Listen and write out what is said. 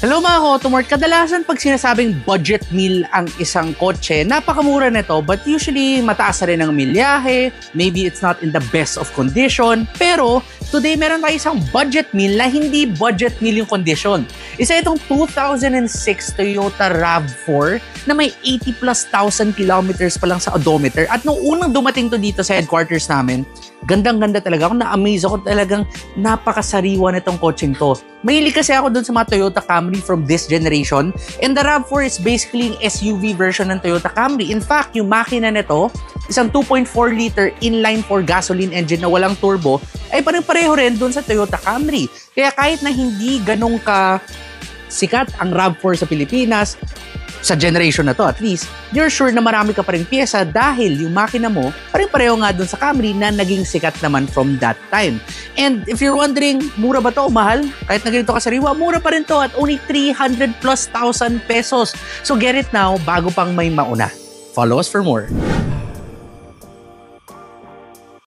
Hello mga Automart, kadalasan pag sinasabing budget meal ang isang kotse, napakamura nito but usually mataas na rin ang milyahe, maybe it's not in the best of condition. Pero today meron tayo isang budget meal na hindi budget meal yung condition. Isa itong 2006 Toyota RAV4 na may 80 plus thousand kilometers pa lang sa odometer. At nung unang dumating to dito sa headquarters namin, gandang-ganda talaga. Ako na-amaze ako, talagang napakasariwa nitong kotseng to. Mahilig kasi ako dun sa mga Toyota Camry from this generation. And the RAV4 is basically an SUV version ng Toyota Camry. In fact, yung makina nito, isang 2.4 liter inline-4 gasoline engine na walang turbo, ay parang-pareho rin dun sa Toyota Camry. Kaya kahit na hindi ganun ka sikat ang RAV4 sa Pilipinas, sa generation na to at least, you're sure na marami ka pa rin pyesa dahil yung makina mo parang-pareho nga dun sa Camry na naging sikat naman from that time. And if you're wondering, mura ba to o mahal? Kahit na ganito kasariwa, mura pa rin to at only 300 plus thousand pesos. So get it now bago pang may mauna. Follow us for more.